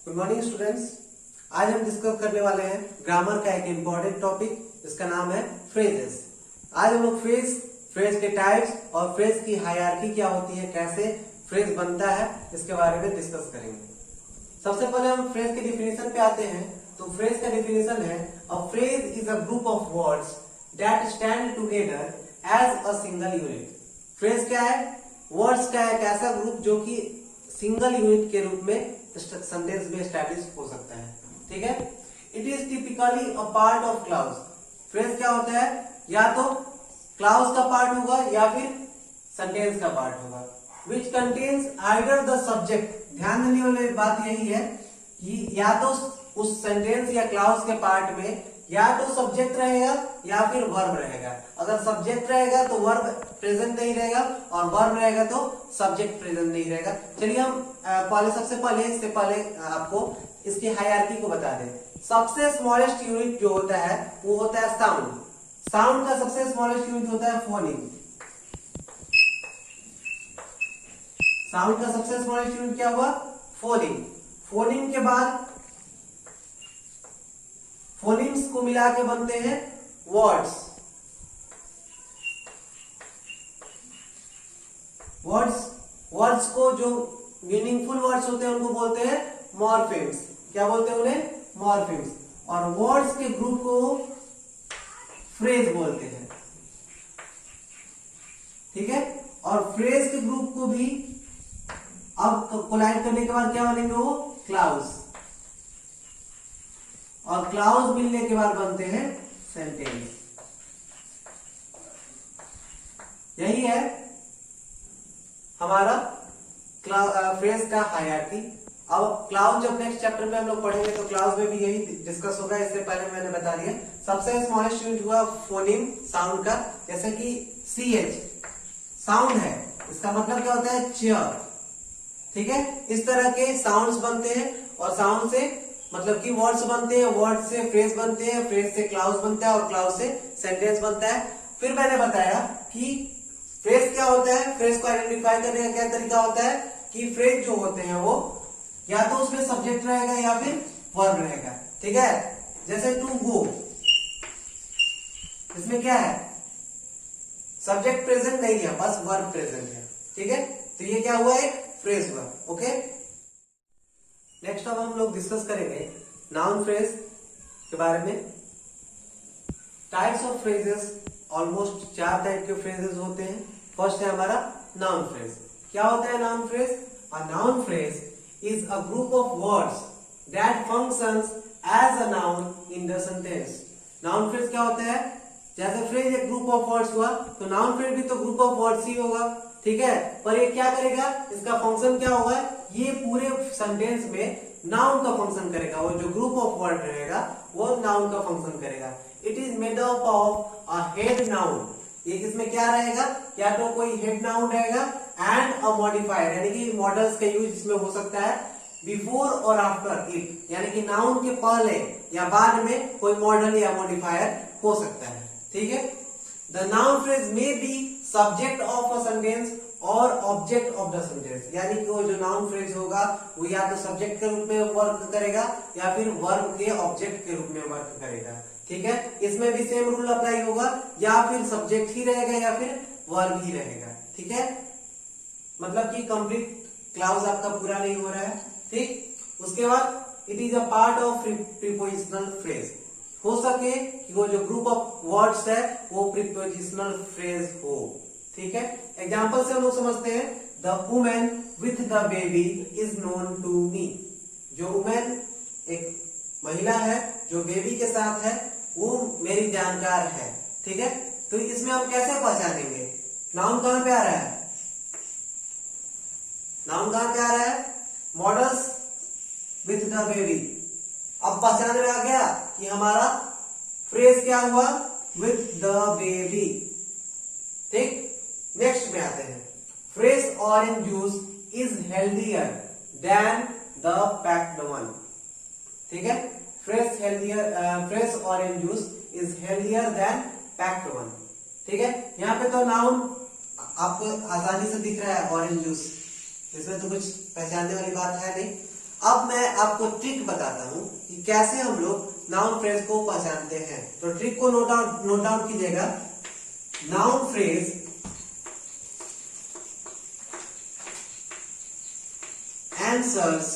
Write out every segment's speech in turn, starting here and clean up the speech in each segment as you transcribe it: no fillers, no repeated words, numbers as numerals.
Good morning students. आज हम discuss करने वाले हैं ग्रामर का एक इम्पॉर्टेंट टॉपिक, जिसका नाम है फ्रेजेस। आज हम लोग फ्रेज के टाइप्स और फ्रेज की हायरार्की क्या होती है, कैसे फ्रेज बनता है, इसके बारे में डिस्कस करेंगे। सबसे पहले हम फ्रेज के डिफिनेशन पे आते हैं। तो फ्रेज का डिफिनेशन है a phrase is a group of words that stand together as a single unit. Phrase क्या है? वर्ड्स का एक ऐसा ग्रुप जो कि सिंगल यूनिट के रूप में सेंटेंस में एस्टैब्लिश हो सकता है। ठीक है। It is typically a part of clause. Phrase क्या होता है? या तो क्लाउज का पार्ट होगा या फिर सेंटेंस का पार्ट होगा, which contains either the subject. ध्यान देने वाली बात यही है कि या तो उस सेंटेंस या क्लाउज के पार्ट में या तो सब्जेक्ट रहेगा या फिर वर्ब रहेगा। अगर सब्जेक्ट रहेगा तो वर्ब प्रेजेंट नहीं रहेगा और वर्ब रहेगा तो सब्जेक्ट प्रेजेंट नहीं रहेगा। चलिए हम सबसे पहले आपको इसकी हायरार्की को बता दें। सबसे स्मॉलेस्ट यूनिट जो होता है वो होता है साउंड। साउंड का सबसे स्मॉलेस्ट यूनिट होता है फोनिम। साउंड का सबसे स्मॉलेस्ट यूनिट क्या हुआ? फोनिम। फोनिम के बाद फोनिम्स को मिला के बनते हैं वर्ड्स। वर्ड्स को जो मीनिंगफुल वर्ड्स होते हैं उनको बोलते हैं मॉर्फेम्स। क्या बोलते हैं उन्हें? मॉर्फेम्स। और वर्ड्स के ग्रुप को फ्रेज बोलते हैं। ठीक है। और फ्रेज के ग्रुप को भी अब कोलाइड करने के बाद क्या बनेंगे? वो क्लाउज। और क्लाउज मिलने के बाद बनते हैं सेंटेंस। यही है हमारा फ्रेज का हायरार्की। अब क्लाउज जब नेक्स्ट चैप्टर में हम लोग पढ़ेंगे तो क्लाउज में भी यही डिस्कस होगा। इससे पहले मैंने बता दिया सबसे स्मॉलेस्ट यूनिट हुआ फोनिम, साउंड का। जैसे कि CH साउंड है, इसका मतलब क्या होता है? चेयर। ठीक है। इस तरह के साउंड्स बनते हैं और साउंड से मतलब कि वर्ड्स बनते हैं, वर्ड से फ्रेज बनते हैं, फ्रेज से क्लाउज बनता है और क्लाउज से सेंटेंस बनता है। फिर मैंने बताया कि फ्रेज क्या होता है। फ्रेज को आइडेंटिफाई करने का क्या तरीका होता है कि फ्रेज जो होते हैं वो या तो उसमें सब्जेक्ट रहेगा या फिर वर्ब रहेगा। ठीक है। जैसे टू गो, इसमें क्या है? सब्जेक्ट प्रेजेंट नहीं है, बस वर्ब प्रेजेंट है। ठीक है। तो ये क्या हुआ? एक फ्रेज हुआ। ओके। नेक्स्ट अब हम लोग डिस्कस करेंगे नाउन फ्रेज के बारे में। Types of phrases, almost 4 type के फ्रेजेस होते हैं। फर्स्ट है हमारा नाउन फ्रेज। क्या होता है noun phrase? A noun phrase is a group of words that functions as a noun in the sentence. Noun phrase क्या होता है? जैसे फ्रेज एक ग्रुप ऑफ वर्ड्स हुआ तो नाउन फ्रेज भी तो ग्रुप ऑफ वर्ड्स ही होगा। ठीक है। पर ये क्या करेगा? इसका फंक्शन क्या होगा? ये पूरे सेंटेंस में नाउन का फंक्शन करेगा। वो जो ग्रुप ऑफ वर्ड रहेगा वो नाउन का फंक्शन करेगा। It is made up of a head noun. ये इसमें क्या रहेगा? या तो कोई हेड नाउन रहेगा एंड अ मॉडिफायर, यानी कि मॉडल्स का यूज इसमें हो सकता है बिफोर और आफ्टर इट, यानी कि नाउन के पहले या बाद में कोई मॉडल या मॉडिफायर हो सकता है। ठीक है। The noun phrase may be subject of a sentence और ऑब्जेक्ट ऑफ द सेंटेंस, यानी कि वो जो नाउन फ्रेज होगा वो या तो सब्जेक्ट के रूप में वर्क करेगा या फिर वर्ब के ऑब्जेक्ट के रूप में वर्क करेगा। ठीक है। इसमें भी सेम रूल अप्लाई होगा, या फिर सब्जेक्ट ही रहेगा या फिर वर्ब ही रहेगा। ठीक है। मतलब कि कंप्लीट क्लाउज आपका पूरा नहीं हो रहा है। ठीक। उसके बाद it is a part of prepositional phrase. हो सके कि वो जो ग्रुप ऑफ वर्ड्स है वो प्रीपोजिशनल फ्रेज हो। ठीक है। एग्जाम्पल से हम लोग समझते हैं the women with the baby is known to me. जो वुमेन एक महिला है जो बेबी के साथ है वो मेरी जानकार है। ठीक है। तो इसमें हम कैसे पहचानेंगे? नाउन कहां पे आ रहा है? नाउन कहां पे आ रहा है? Models with the baby. अब पहचान में आ गया कि हमारा फ्रेज क्या हुआ? With the baby. ठीक। नेक्स्ट में आते हैं fresh orange juice is healthier then the packed one. ठीक है। Fresh orange juice is healthier than packed one. ठीक है। यहाँ पे तो नाउन आपको आसानी से दिख रहा है ऑरेंज जूस, इसमें तो कुछ पहचानने वाली बात है नहीं। अब मैं आपको ट्रिक बताता हूं कि कैसे हम लोग नाउन फ्रेज को पहचानते हैं। तो ट्रिक को नोट डाउन कीजिएगा। Noun phrase answers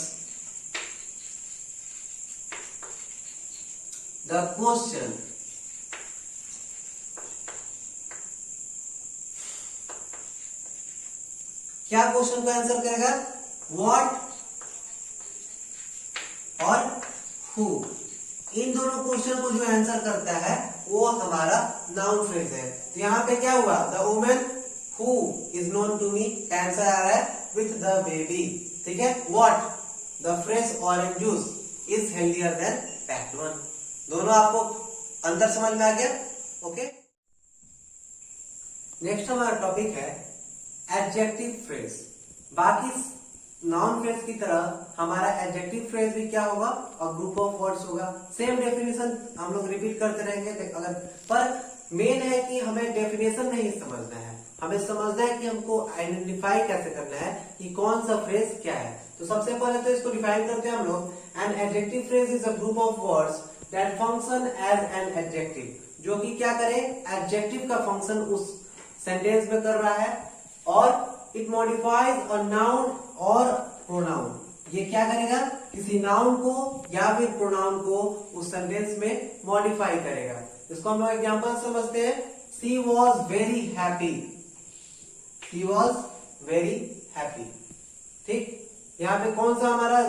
the question क्या क्वेश्चन को आंसर करेगा? व्हाट और हु, इन दोनों क्वेश्चन को जो आंसर करता है वो हमारा नाउन फ्रेज है। तो यहां पे क्या हुआ? The women who is known to me, answer आ रहा है विथ द बेबी। ठीक है। What? The fresh orange juice is healthier than packed one. दोनों आपको अंतर समझ में आ गया? ओके। नेक्स्ट हमारा टॉपिक है एडजेक्टिव फ्रेज। बाकी नाउन फ्रेज की तरह हमारा एडजेक्टिव फ्रेज भी क्या होगा? और ग्रुप ऑफ वर्ड्स होगा। सेम डेफिनेशन हम लोग रिपीट करते रहेंगे। अगर पर मेन है कि हमें डेफिनेशन नहीं समझना है, हमें समझना है कि हमको आइडेंटिफाई कैसे करना है कि कौन सा फ्रेज क्या है। तो सबसे पहले तो इसको डिफाइन करते हैं हम लोग। An adjective phrase is a group of words that function as an adjective, जो कि क्या करे? एडजेक्टिव का फंक्शन उस सेंटेंस में कर रहा है, और इट मॉडिफाइज अ नाउन और प्रोनाउन। ये क्या करेगा? किसी नाउन को या फिर प्रोनाउन को उस सेंटेंस में मॉडिफाई करेगा। इसको हम लोग एग्जांपल समझते हैं। She was very happy, she was very happy. ठीक, यहाँ पे कौन सा हमारा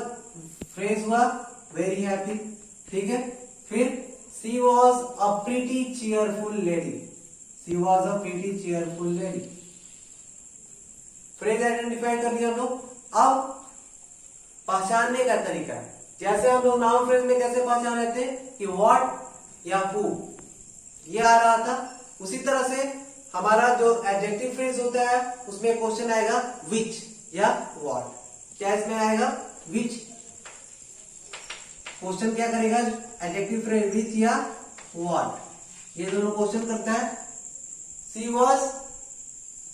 फ्रेज हुआ? Very happy. ठीक है। फिर she was a pretty cheerful lady, she was a pretty cheerful lady. Phrase identify कर लिया हम लोग। अब पहचानने का तरीका, जैसे हम लोग नाउन फ्रेज में कैसे पहचान लेते हैं कि व्हाट या हु ये आ रहा था, उसी तरह से हमारा जो एडजेक्टिव फ्रेज होता है उसमें क्वेश्चन आएगा विच या व्हाट। क्या इसमें आएगा? विच। क्वेश्चन क्या करेगा? एडजेक्टिव फ्रेज विच या व्हाट, ये दोनों क्वेश्चन करता है। She was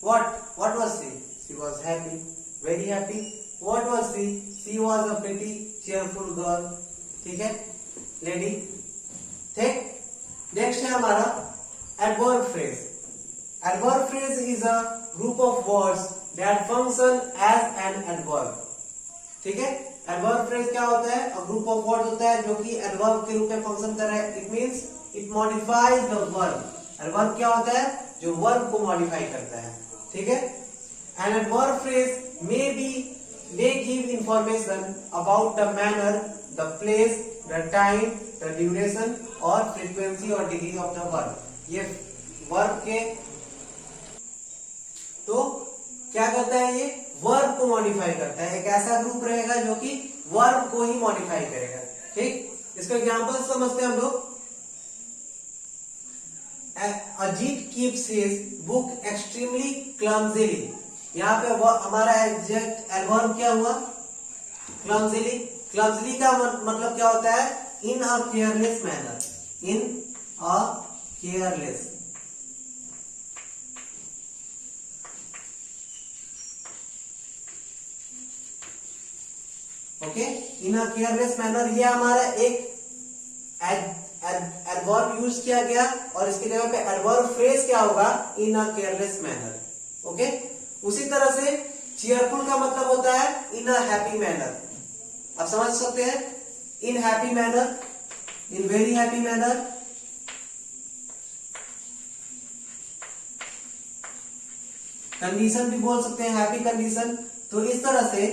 what was she? She was happy, very happy. What was she? She was a pretty cheerful girl. ठीक है, लेडी। ठीक। नेक्स्ट है हमारा adverb phrase. Adverb phrase is a group of words that function as an adverb. ठीक है। Adverb phrase क्या होता है? अ ग्रुप ऑफ वर्ड्स होता है जो कि एडवर्ब के रूप में फंक्शन कर रहा है। It means it modifies the verb. Adverb क्या होता है? जो वर्ब को मॉडिफाई करता है। ठीक है। N adverb phrase may give information about the manner, the place, the time, the duration और frequency और degree of the verb। ये वर्ब के तो क्या करता है? ये वर्ब को मॉडिफाई करता है। एक ऐसा ग्रुप रहेगा जो कि वर्ब को ही मॉडिफाई करेगा। ठीक, इसका एग्जांपल समझते हैं हम लोग। Ajit keeps his book extremely clumsily. यहाँ पे हमारा एडवर्ब क्या हुआ? क्लमजीली। क्लमजीली का मतलब क्या होता है? In a careless manner, in a careless. Okay, in a careless manner, ये हमारा एक एडवर्ब यूज किया गया, और इसके जगह पे एडवर्ब फ्रेज क्या होगा? इन अ केयरलेस मैनर। ओके। उसी तरह से चीयरफुल का मतलब होता है इन अ हैप्पी मैनर। आप समझ सकते हैं? इन happy manner, in very happy manner. Condition भी बोल सकते हैं, हैप्पी कंडीशन। तो इस तरह से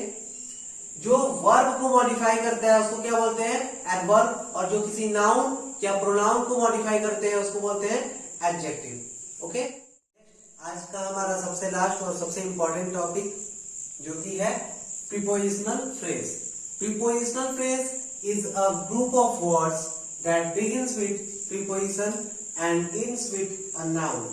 जो वर्ब को मॉडिफाई करता है उसको क्या बोलते हैं? एडवर्ब। और जो किसी नाउन या प्रोनाउन को मॉडिफाई करते हैं उसको बोलते हैं एडजेक्टिव। ओके। आज का हमारा सबसे लास्ट और सबसे इंपॉर्टेंट टॉपिक जो कि है prepositional phrase. Prepositional phrase is a group of words that begins with preposition and ends with a noun.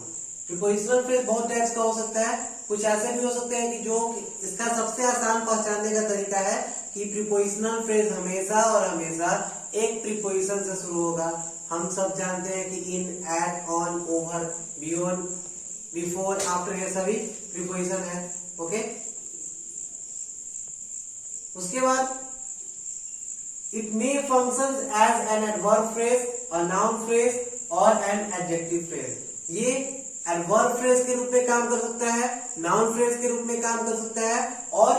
Prepositional phrase बहुत टाइप्स का हो सकता है। कुछ ऐसे भी हो सकते हैं कि जो इसका सबसे आसान पहचानने का तरीका है कि प्रीपोजिशनल फ्रेज हमेशा और हमेशा एक प्रीपोजिशन से शुरू होगा। हम सब जानते हैं कि in, at, on, over, beyond, before, after, ये सभी प्रीपोजिशन है। ओके। उसके बाद it may function as an adverb phrase, a noun phrase और एन एडजेक्टिव फ्रेज। ये एडवर्ब फ्रेज के रूप में काम कर सकता है, नाउन फ्रेज के रूप में काम कर सकता है और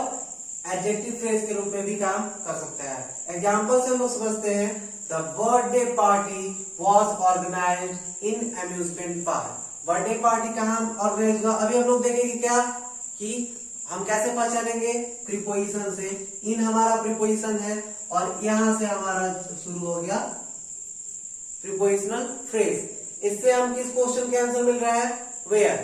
एडजेक्टिव फ्रेज के रूप में भी काम कर सकता है। एग्जाम्पल से हम लोग समझते हैं, the birthday party was organized in amusement park. Birthday party कहाँ ऑर्गेनाइज हुआ? अभी हम लोग देखेंगे क्या कि हम कैसे पहचानेंगे, प्रीपोजिशन से। इन हमारा प्रीपोजिशन है और यहां से हमारा शुरू हो गया प्रीपोजिशनल फ्रेज। इससे हम किस क्वेश्चन के आंसर मिल रहा है? वेयर।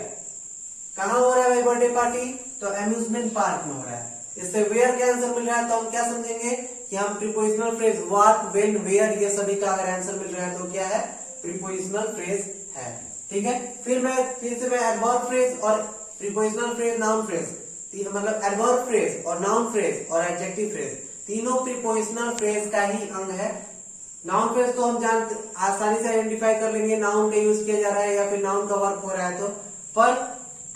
कहां हो रहा है भाई बर्थडे पार्टी? तो अम्यूजमेंट पार्क में हो रहा है। इससे वेयर के आंसर मिल रहा है तो हम क्या समझेंगे कि हम prepositional phrase what, when, where ये सभी का अगर आंसर मिल रहा है तो क्या है? प्रीपोजिशनल फ्रेज है। ठीक है, फिर से मैं एडवर्ब फ्रेज और प्रीपोजिशनल फ्रेज, नाउन फ्रेज, मतलब एडवर्ब फ्रेज और नाउन फ्रेज और एडजेक्टिव फ्रेज तीनों प्रीपोजिशनल फ्रेज का ही अंग है। नाउन फ्रेज तो हम जानते आसानी से आइडेंटिफाई कर लेंगे, नाउन का यूज किया जा रहा है या फिर नाउन का वर्क हो रहा है तो। पर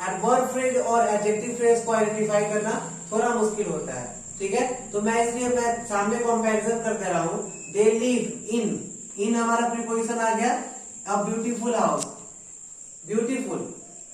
एडवर्ब फ्रेज और एडजेक्टिव फ्रेज को आइडेंटिफाई करना थोड़ा मुश्किल होता है। ठीक है, तो इसलिए मैं सामने कंपैरिजन कर दे रहा हूं। दे लिव इन हमारा प्रीपोजिशन आ गया। अब ब्यूटीफुल हाउस, ब्यूटीफुल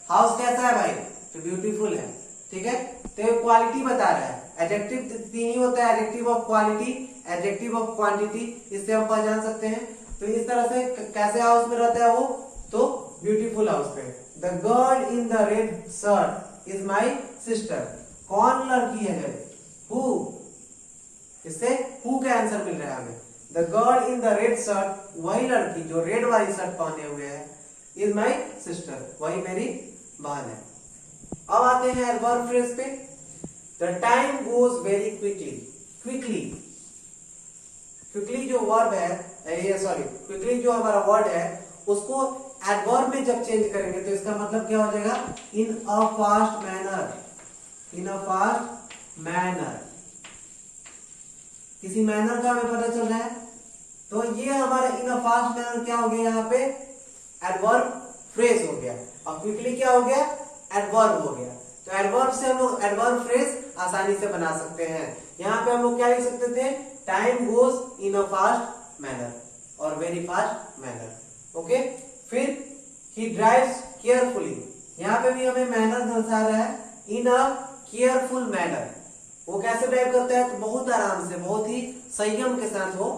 हाउस कैसा है भाई? तो ब्यूटीफुल है। ठीक है, तो क्वालिटी बता रहा है। एडजेक्टिव तीन ही होता है, adjective of quality, adjective of quantity, इससे हम पहचान सकते हैं। तो इस तरह से कैसे हाउस में रहता है वो? तो ब्यूटीफुल हाउस पे। The girl in the red shirt is my sister. कौन लड़की है? हु। इससे हु का आंसर मिल रहा है हमें। The girl in the red shirt, वही लड़की जो रेड वाली शर्ट पहने हुए है, इज माई सिस्टर, वही मेरी बहन है। अब आते हैं एडवर्ब फ्रेज पे। The time goes very quickly. Quickly जो वर्ब है, क्विकली जो हमारा वर्ड है उसको एडवर्ब में जब चेंज करेंगे तो इसका मतलब क्या हो जाएगा? In a fast manner. In a fast manner, किसी मैनर का हमें पता चल रहा है तो ये हमारा इन अ फास्ट मैनर क्या हो गया? यहाँ पे एडवर्ब फ्रेज हो गया। और क्विकली क्या हो गया? एडवर्ब हो गया। तो एडवर्ब से हम लोग एडवर्ब फ्रेज आसानी से बना सकते हैं। यहाँ पे हम लोग क्या लिख सकते थे? Time goes in a fast manner और वेरी फास्ट मैनर। ओके, फिर ही ड्राइव्स केयरफुली, यहाँ पे भी हमें मैनर दर्शा रहा है। इन अ केयरफुल मैनर, वो कैसे ड्राइव करता है? तो बहुत आराम से, बहुत ही संयम के साथ वो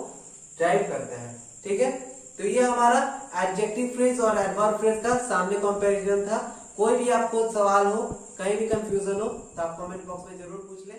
ड्राइव करता है। ठीक है, तो ये हमारा एडजेक्टिव फ्रेज और एडवर्ब फ्रेज का सामने कंपैरिजन था। कोई भी आपको सवाल हो, कहीं भी कंफ्यूजन हो तो आप कमेंट बॉक्स में जरूर पूछ ले।